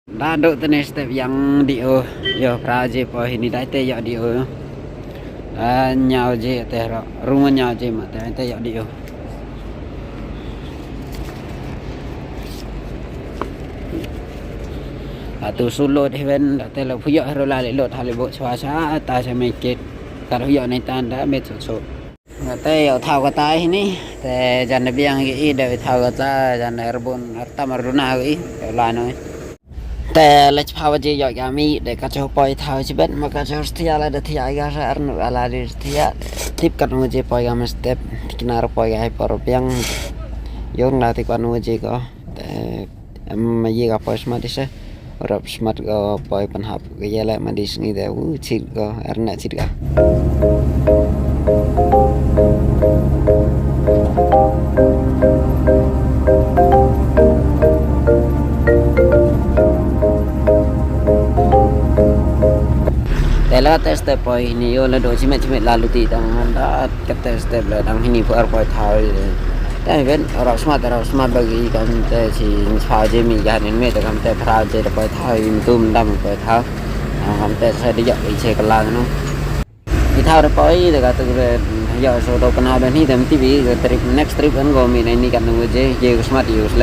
đã độ tên step yang dio yo praje po hini dai te yo dio nhau je te ro rumah nhau je ma te yo dio tu solo de ven te lo puyo ro la le lot hale bo chwa cha ta se me ke ta ro yo nei tan da me so te yo thao ka tai ni te jan ne biang gi de thao ka ta jan erbon arta maruna gi la noแต่ละภาวะเจียอยามีเด็กก็จะปล่อยเท้าชีวิตมันก็จะสเตียอะไรเดียก็จะarnu ala di stia tip kan ujiปล่อยกันมาสเต็ปที่น่าเราปล่อยให้ปรบยังยงเราที่กันujiก็แต่มาเยี่ยกับปล่อยสมาร์ทดิเช่รับสมาร์ทก็ปล่อยปัญหาก็เยอะแล้วมาดิสนี่แต่ชิดก็arnuชิดก็แต่ละstep poi ni yo la do chimet lalu ti tang anda kata step la dang hini pu ar poi thau ta ven ra smart bagi kan te chi chha je mi ya nen me ta kam te phra je da poi thau im tum dam poi thau kam te sa de ya i che kala no i thau da poi de ka tu yo so do kana ben hi dem ti bi trip next trip an go mi nei ni kan no je smart use